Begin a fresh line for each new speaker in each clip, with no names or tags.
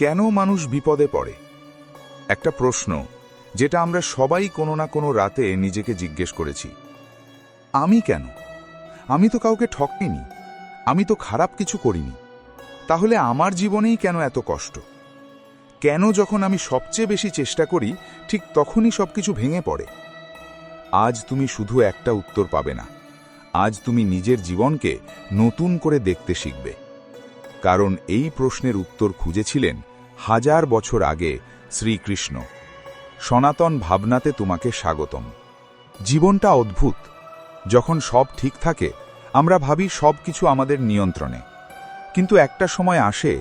কেন মানুষ বিপদে পড়ে? একটা প্রশ্ন যেটা আমরা সবাই কোনো না কোনো রাতে নিজেকে জিজ্ঞেস করেছি। আমি কেন? আমি তো কাউকে ঠকিনি, আমি তো খারাপ কিছু করিনি। তাহলে আমার জীবনেই কেন এত কষ্ট? কেন যখন আমি সবচেয়ে বেশি চেষ্টা করি ঠিক তখনই সবকিছু ভেঙে পড়ে? আজ তুমি শুধু একটা উত্তর পাবে না, আজ তুমি নিজের জীবনকে নতুন করে দেখতে শিখবে। কারণ এই প্রশ্নের উত্তর খুঁজেছিলেন 1000 বছর আগে শ্রীকৃষ্ণ। সনাতন ভাবনাতে তোমাকে স্বাগতম। জীবনটা অদ্ভুত। যখন সব ঠিক থাকে আমরা ভাবি সবকিছু আমাদের নিয়ন্ত্রণে, কিন্তু একটা সময় আসে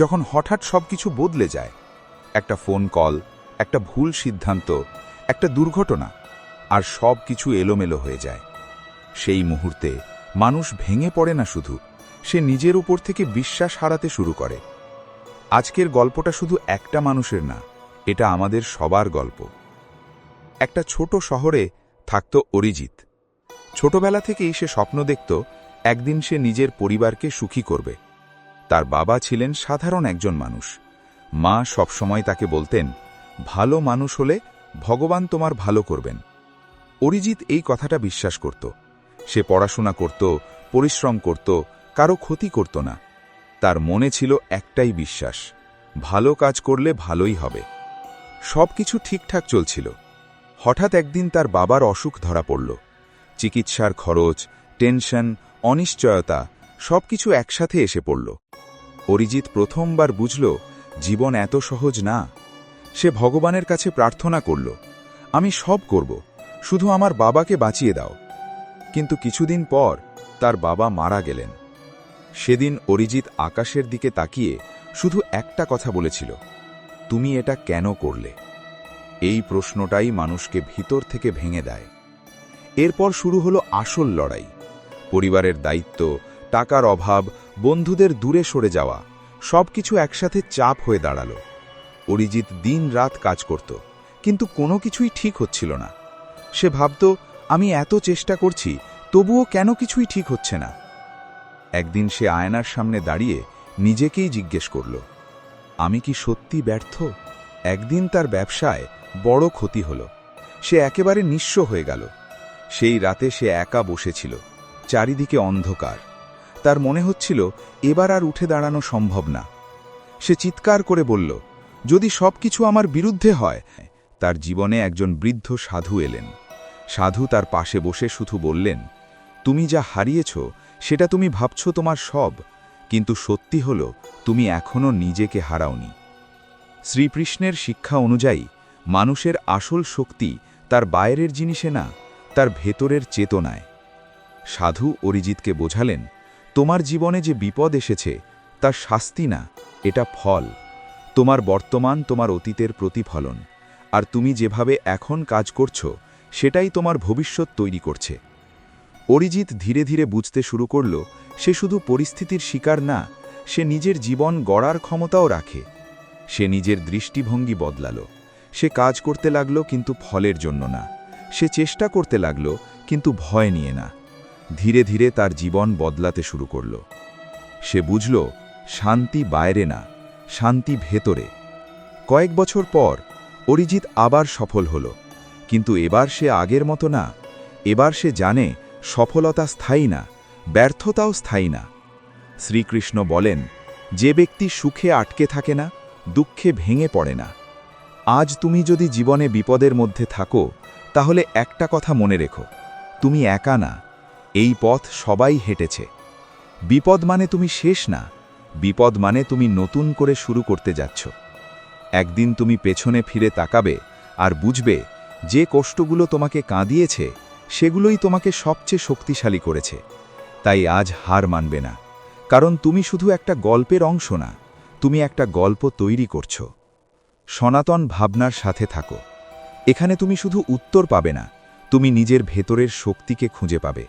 যখন হঠাৎ সবকিছু বদলে যায়। একটা ফোন কল, একটা ভুল সিদ্ধান্ত, একটা দুর্ঘটনা, আর সবকিছু এলোমেলো হয়ে যায়। সেই মুহূর্তে মানুষ ভেঙে পড়ে না, শুধু সে নিজের উপর থেকে বিশ্বাস হারাতে শুরু করে। আজকের গল্পটা শুধু একটা মানুষের না, এটা আমাদের সবার গল্প। একটা ছোট শহরে থাকত অরিজিৎ। ছোটবেলা থেকেই সে স্বপ্ন দেখত একদিন সে নিজের পরিবারকে সুখী করবে। তার বাবা ছিলেন সাধারণ একজন মানুষ। মা সবসময় তাকে বলতেন, ভালো মানুষ হলে ভগবান তোমার ভালো করবেন। অরিজিৎ এই কথাটা বিশ্বাস করত। সে পড়াশোনা করত, পরিশ্রম করত, কারো ক্ষতি করত না। তার মনে ছিল একটাই বিশ্বাস, ভালো কাজ করলে ভালোই হবে। সবকিছু ঠিকঠাক চলছিল। হঠাৎ একদিন তার বাবার অসুখ ধরা পড়ল। চিকিৎসার খরচ, টেনশন, অনিশ্চয়তা সবকিছু একসাথে এসে পড়ল। অরিজিৎ প্রথমবার বুঝল জীবন এত সহজ না। সে ভগবানের কাছে প্রার্থনা করল, আমি সব করব, শুধু আমার বাবাকে বাঁচিয়ে দাও। কিন্তু কিছুদিন পর তার বাবা মারা গেলেন। সেদিন অরিজিৎ আকাশের দিকে তাকিয়ে শুধু একটা কথা বলেছিল, তুমি এটা কেন করলে? এই প্রশ্নটাই মানুষকে ভিতর থেকে ভেঙে দেয়। এরপর শুরু হলো আসল লড়াই। পরিবারের দায়িত্ব, টাকার অভাব, বন্ধুদের দূরে সরে যাওয়া, সবকিছু একসাথে চাপ হয়ে দাঁড়ালো। অরিজিৎ দিন রাত কাজ করত, কিন্তু কোনো কিছুই ঠিক হচ্ছিল না। সে ভাবত, আমি এত চেষ্টা করছি, তবুও কেন কিছুই ঠিক হচ্ছে না। একদিন সে আয়নার সামনে দাঁড়িয়ে নিজেকেই জিজ্ঞেস করল, আমি কি সত্যি ব্যর্থ? একদিন তার ব্যবসায় বড় ক্ষতি হল। সে একেবারে নিঃস্ব হয়ে গেল। সেই রাতে সে একা বসেছিল, চারিদিকে অন্ধকার। তার মনে হচ্ছিল এবার আর উঠে দাঁড়ানো সম্ভব না। সে চিৎকার করে বলল, যদি সবকিছু আমার বিরুদ্ধে হয়। তার জীবনে একজন বৃদ্ধ সাধু এলেন। সাধু তার পাশে বসে শুধু বললেন, তুমি যা হারিয়েছ সেটা তুমি ভাবছ তোমার সব, কিন্তু সত্যি হল তুমি এখনো নিজেকে হারাওনি। শ্রীকৃষ্ণের শিক্ষা অনুযায়ী মানুষের আসল শক্তি তার বাইরের জিনিসে না, তার ভেতরের চেতনায়। সাধু অরিজিৎকে বোঝালেন, তোমার জীবনে যে বিপদ এসেছে তার শাস্তি না, এটা ফল। তোমার বর্তমান তোমার অতীতের প্রতিফলন, আর তুমি যেভাবে এখন কাজ করছো সেটাই তোমার ভবিষ্যৎ তৈরি করছে। অরিজিৎ ধীরে ধীরে বুঝতে শুরু করল, সে শুধু পরিস্থিতির শিকার না, সে নিজের জীবন গড়ার ক্ষমতাও রাখে। সে নিজের দৃষ্টিভঙ্গি বদলালো। সে কাজ করতে লাগলো, কিন্তু ফলের জন্য না। সে চেষ্টা করতে লাগলো, কিন্তু ভয় নিয়ে না। ধীরে ধীরে তার জীবন বদলাতে শুরু করল। সে বুঝল, শান্তি বাইরে না, শান্তি ভেতরে। কয়েক বছর পর অরিজিৎ আবার সফল হল, কিন্তু এবার সে আগের মতো না। এবার সে জানে সফলতা স্থায়ী না, ব্যর্থতাও স্থায়ী না। শ্রীকৃষ্ণ বলেন, যে ব্যক্তি সুখে আটকে থাকে না, দুঃখে ভেঙে পড়ে না। আজ তুমি যদি জীবনে বিপদের মধ্যে থাকো, তাহলে একটা কথা মনে রেখো, তুমি একা না। এই পথ সবাই হেঁটেছে। বিপদ মানে তুমি শেষ না, বিপদ মানে তুমি নতুন করে শুরু করতে যাচ্ছ। একদিন তুমি পেছনে ফিরে তাকাবে আর বুঝবে, যে কষ্টগুলো তোমাকে কাঁদিয়েছে সেগুলোই তোমাকে সবচেয়ে শক্তিশালী করেছে। তাই আজ হার মানবে না, কারণ তুমি শুধু একটা গল্পের অংশ না, তুমি একটা গল্প তৈরি করছো। সনাতন ভাবনার সাথে থাকো। এখানে তুমি শুধু উত্তর পাবে না, তুমি নিজের ভেতরের শক্তিকে খুঁজে পাবে।